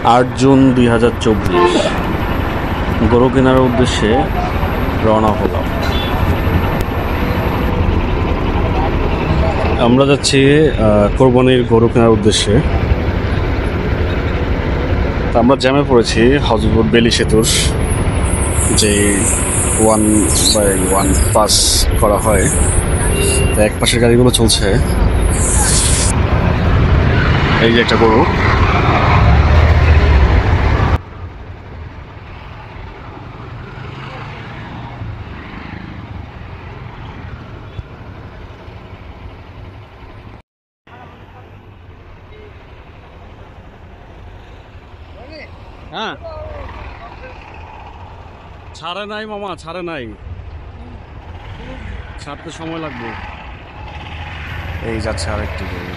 8 June 2024 গরু কেনার উদ্দেশ্যে রওনা হলাম। আমরা যাচ্ছি কোরবানির গরু কেনার উদ্দেশ্যে। আমরা জ্যামে পড়েছি হজরত বেলি সেতুর যে 1/1 পাস করা হয়, এক পাশের গাড়িগুলো চলছে। এই যে একটা গরু, হ্যাঁ ছাড়ে নাই মামা, ছাড়ে নাই, ছাড়তে সময় লাগবে। এই যাচ্ছে আরেকটি গরু।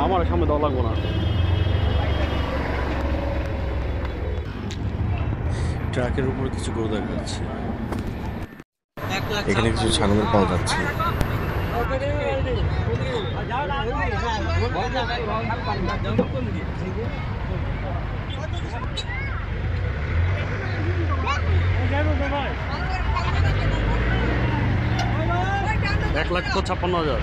আমার সামনে দেওয়া লাগবো না। ট্রাকের উপরে কিছু গরু দেখা যাচ্ছে, এখানে কিছু ছাগলের পাওয়া যাচ্ছে। $1,56,000।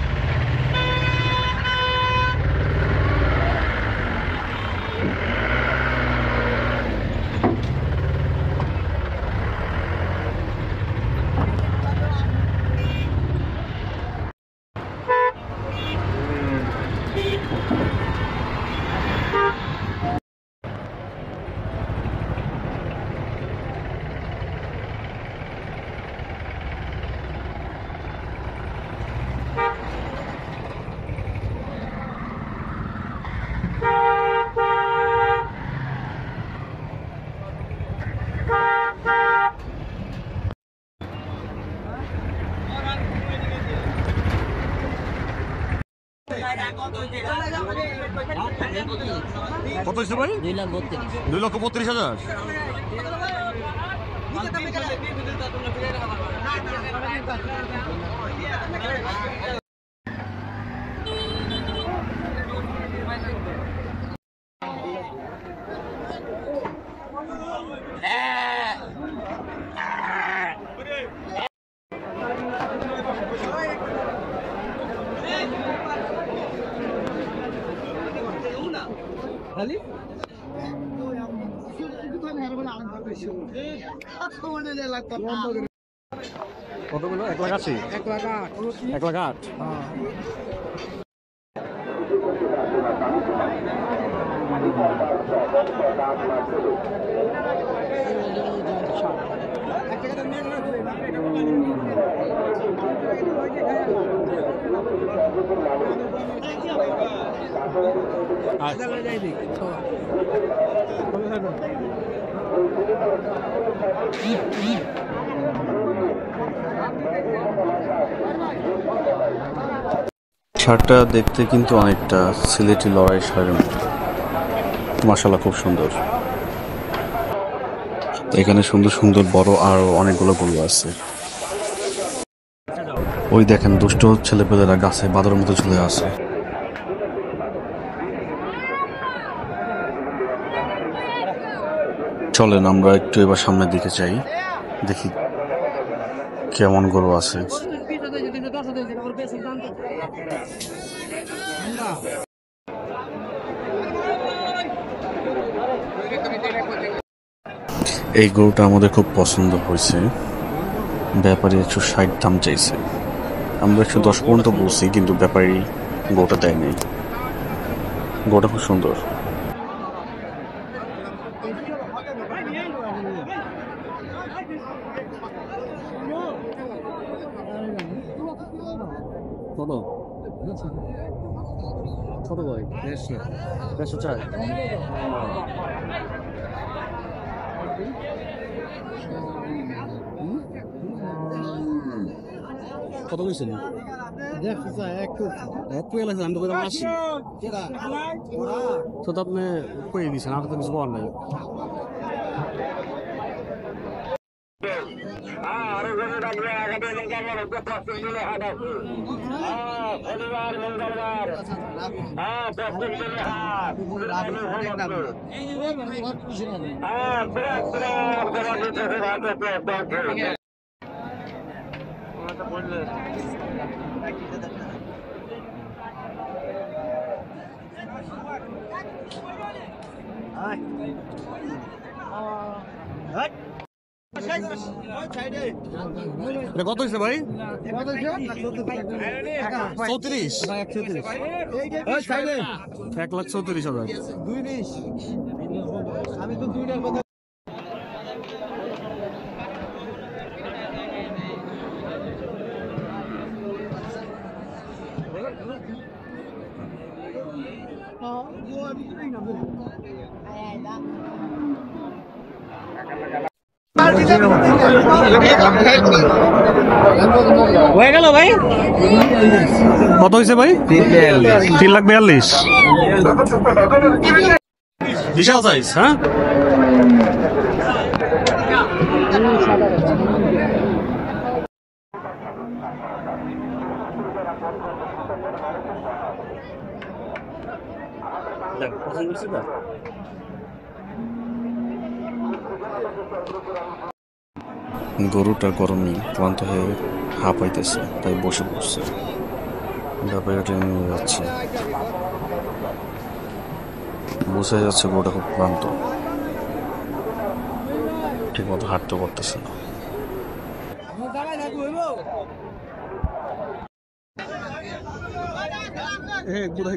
কত হয়েছে ভাই? 2,32,000। কতগুলো? 1,80,000। 1,08,000। শার্টটা দেখতে কিন্তু অনেকটা সিলেটি লড়াই শাড়ির মতো, মাশাআল্লাহ খুব সুন্দর। এখানে সুন্দর সুন্দর বড় আরো অনেকগুলো গরু আছে। ওই দেখেন দুষ্ট ছেলেপেলেরা গাছে বাঁদরের মতো ঝুলে আছে। চলেন আমরা একটু এবার সামনের দিকে যাই, দেখি কেমন গরু আছে। এই গরুটা আমাদের খুব পছন্দ হয়েছে। ব্যাপারী 160 দাম চাইছে, আমরা 110 পর্যন্ত বলছি, কিন্তু ব্যাপারী গরুটা দেয় নাই। গরুটা খুব সুন্দর। কত কত ভাই? 150 চাই। কত কইছেন? আমি তো কইলাম 80। তো আপনি কই দিয়েছেন, আর তো কিছু বলার নাই। কত হয়েছে ভাই? 34 1,34,000। আমি তো দুইটার কথা হয়ে গেল ভাই। কত হয়েছে ভাই? 3,42,000। বিশাল সাইজ। হ্যাঁ, গরুটা গরমে ক্লান্ত হয়ে হাঁপাইতেছে, তাই বসে পড়ছে। ব্যাপারটা টেনে নিয়ে যাচ্ছে, বোঝা যাচ্ছে গরুটা খুব ক্লান্ত, ঠিক মতো হাঁটতে পারতেছে না।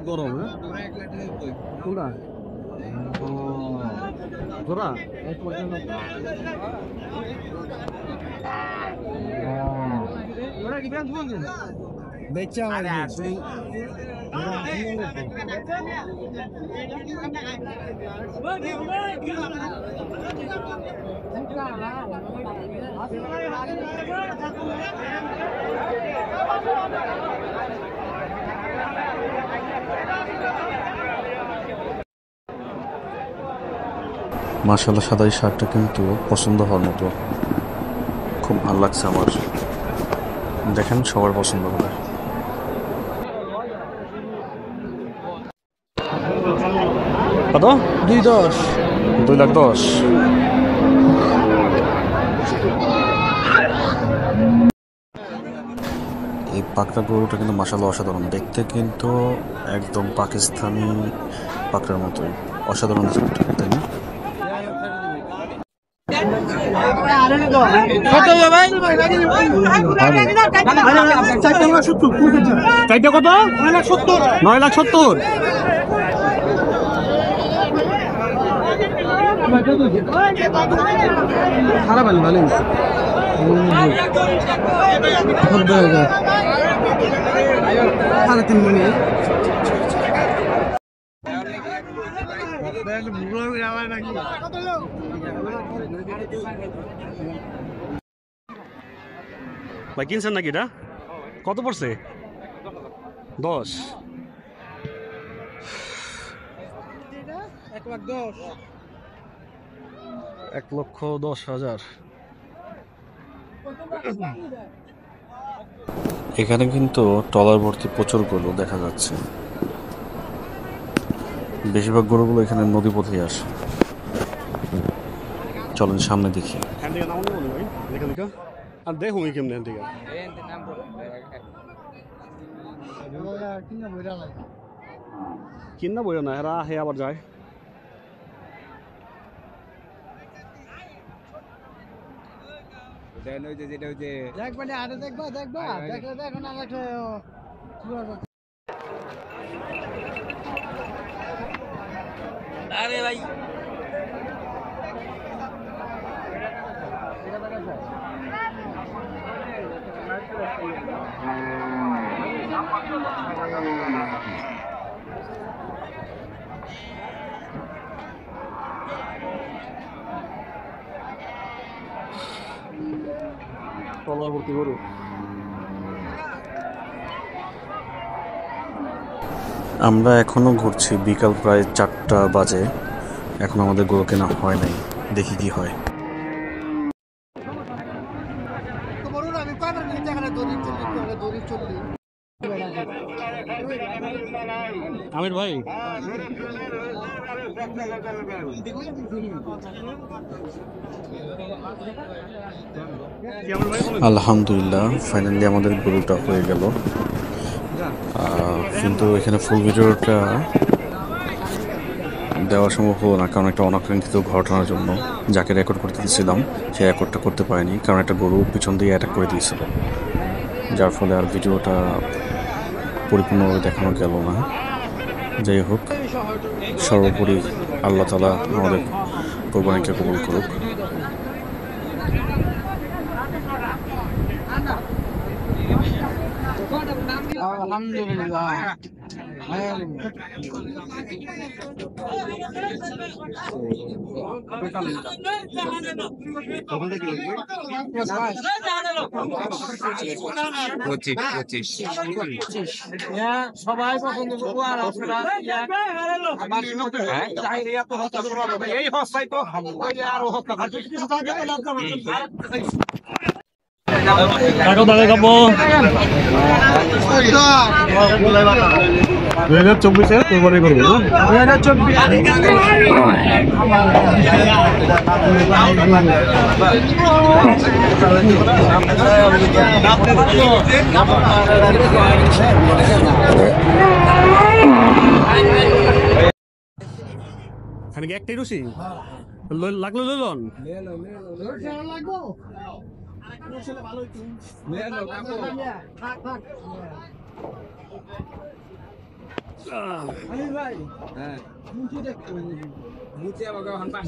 গরম বেচা মাশাআল্লাহ, সাদা এই শার্টটা কিন্তু পছন্দ হওয়ার মতো, খুব ভালো লাগছে আমার। দেখেন সবার পছন্দ হবে। কত? 2,10,000। 2,10,000। এই পাকড়া গরুটা কিন্তু মাশাআল্লাহ অসাধারণ দেখতে, কিন্তু একদম পাকিস্তানি পাকড়ার মতোই অসাধারণ, তাই না? কত ভাই? 9,70,000। খারাপ ভালো ভালো সাড়ে 3 মিনিট। ভাই কিনছেন নাকি এটা? কত পড়ছে? 10। 1,10,000। এখানে কিন্তু ট্রলার ভর্তি প্রচুর গরু দেখা যাচ্ছে। বেশিরভাগ গরুগুলো এখানে নদী পথে আসে। চলেন সামনে দেখি। আর দেখুন কেমনে কিনা বইও না, এরা হে আবার যায়। আরে ভাই ট্রলারভর্তি গরু। আমরা এখনো ঘুরছি, বিকাল প্রায় 4টা বাজে, এখন আমাদের গরু কেনা হয় নাই, দেখি কি হয়। আমির ভাই আলহামদুলিল্লাহ ফাইনালি আমাদের গরুটা হয়ে গেল, কিন্তু এখানে ফুল ভিডিওটা দেওয়া সম্ভব হলো না, কারণ একটা অনাকাঙ্ক্ষিত ঘটনার জন্য যাকে রেকর্ড করতে দিয়েছিলাম সে রেকর্ডটা করতে পারেনি, কারণ একটা গরু পিছন দিয়ে অ্যাটাক করে দিয়েছিল, যার ফলে আর ভিডিওটা পরিপূর্ণভাবে দেখানো গেল না। যাই হোক, সর্বোপরি আল্লাহ তাআলা আমাদের কোরবানিকে কবুল করুক। আলহামদুলিল্লাহ। সবাই পছন্দ করবো আর এই হস্তায় তো আরো হত্যা কাকু দাদা কাপো 2024 কোরবানি করবো না 2024 একটাই রুচি লাগলো লইলন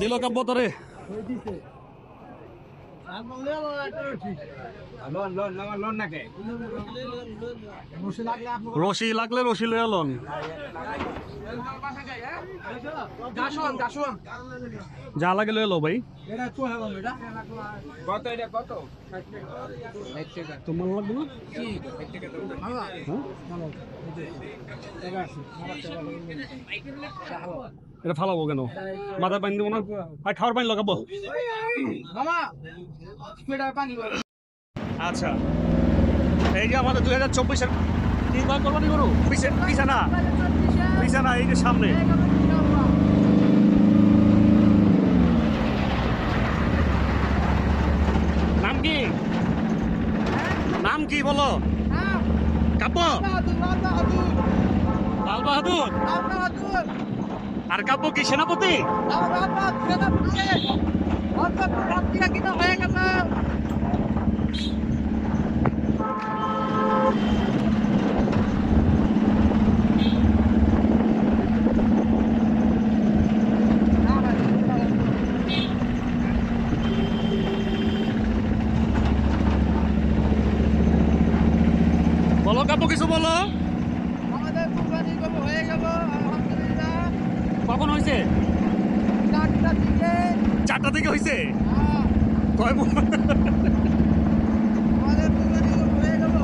দিল কাব্য তরে রশি লাগলে রশি লয়ে লন যা লাগে লয়ে লো ভাই তোমার লাগবে না এটা ফালাবো কেন মাথা পানি দেবো না আর খাওয়ার পানি লাগাবো আচ্ছা এই যে আমাদের 2024-এর নির্বাচন কোরবানি গরু বিছানা এই যে সামনে নাম কি বলো কাব্য লাল বাহাদুর আর কাব্য কি সেনাপতি বলো কাব্য কিছু বলো আমাদের কোরবানি হয়ে গেল আলহামদুলিল্লাহ। কখন হয়েছে 4টা থেকে হয়েছে কয় আমাদের কোরবানি হয়ে গেল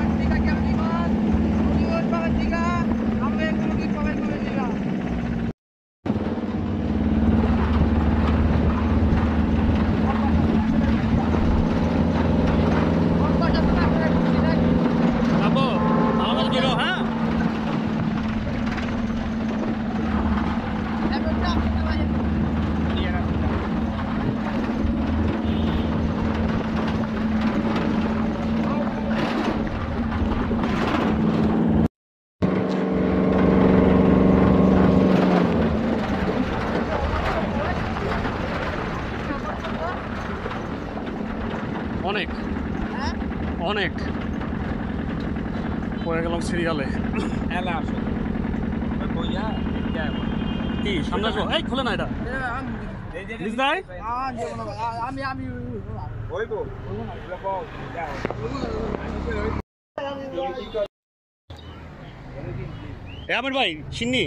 8 টাকা কেমনি মাছ ওই পাবে টাকা আমরা এগুলো কি পাবে টাকা অনেক অনেক পড়ে গেলাম সিরিয়ালে কি সামনে আসো এই খোলে না এটা আমির ভাই সিন্নি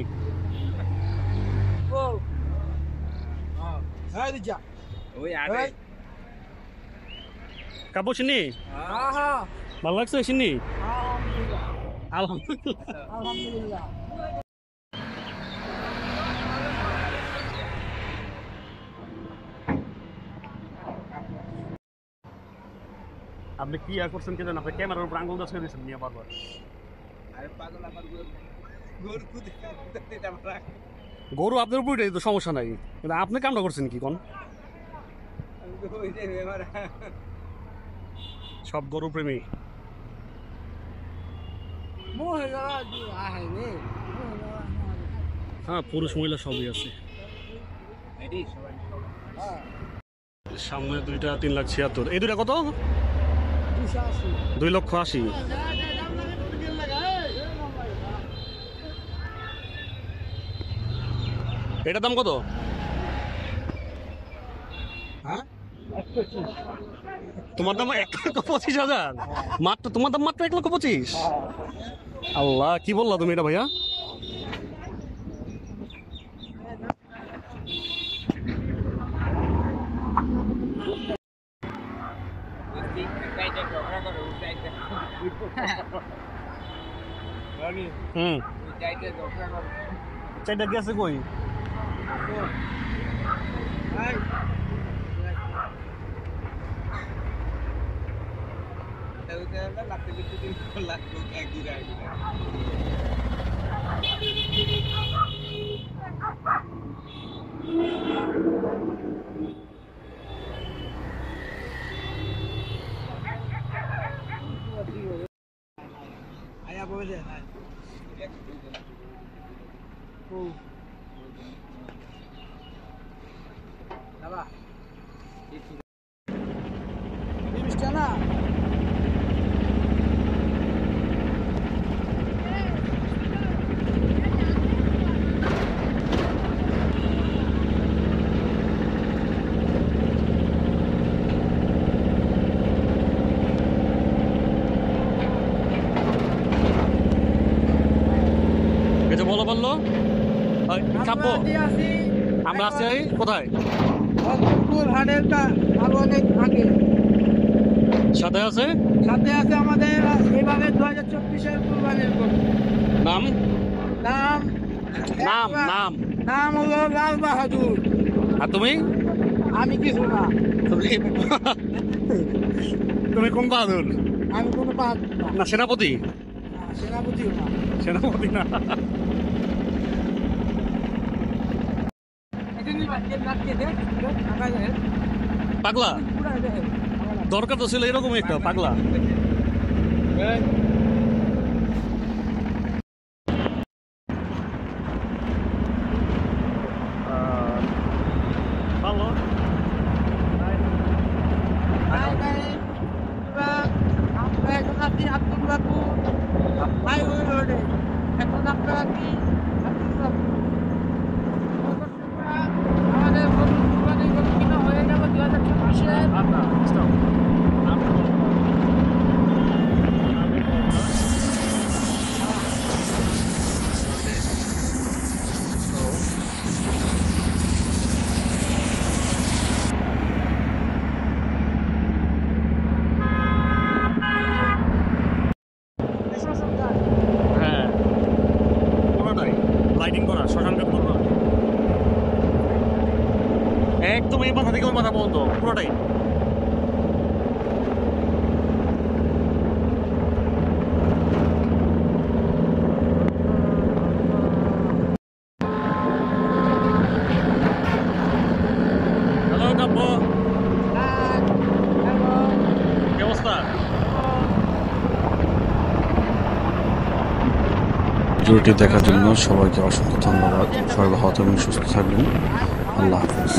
কাপড় চিনি ভালো লাগছে চিনি আলহামদুলিল্লাহ আপনি কি করছেন কি জানেন? আপনি ক্যামেরার উপর আঙুল দাঁড়িয়ে দিয়েছেন নিয়ে বারবার। আরে পাগল আমার গরু কুদে আমরা গরু আপনার উপর উঠে তো সমস্যা নাই, কিন্তু আপনি কামটা করছেন কি কোন? ওই যে এবার সব গরু প্রেমী। মোহে গলা আহে রে হ্যাঁ, পুরুষ মহিলা সবই আছে। এডি সবাই হ্যাঁ সামনে দুইটা 3,76,000। এই দুইটা কত? 280 2,80,000। এটার দাম কত? হ্যাঁ তোমার দাম 1,25,000? মাত্র তোমার দাম মাত্র 1,25,000? আল্লাহ, কি বললা তুমি এটা ভাইয়া? হুম, চারটা গেছে কই? আয়া বলে দাদা জিনিসটা না কিছু বলো বললো চাপবো। আমরা আছি কোথায়? হাটেরটা আরো অনেক আগে সাথে আছে সাথে আছে আমাদের এভাবে 2024-এর কুরবানির গরু। নাম নাম নাম নাম নাম হলো লাল বাহাদুর। আর তুমি? আমি কিছু না, তুমি কোন বাহাদুর? আমি কোনো বাহাদুর না, না সেনাপতি? সেনাপতিও না। সেনাপতি না। পাগলা দরকার তো ছিল এরকম একটা পাগলা। ভালো আমরা এখন আছি আব্দুল্লাহপুর হাইওয়ে রোডে। এখন আপনারা কি আব্দুল্লাহপুর আমাদের গরু কুরবানি গরু কিনা হয়ে গেল 2024-এর। হ্যাঁ, পুরোটাই লাইটিং করা, শ্মশানঘাট পুরো একদম এই মাথা থেকে ওই মাথা পর্যন্ত পুরোটাই। হ্যালো কাব্য, কি অবস্থা? ভিডিওটি দেখার জন্য সবাইকে অসংখ্য ধন্যবাদ। সবাই ভালো থাকবেন, সুস্থ থাকবেন। আল্লাহ হাফিজ।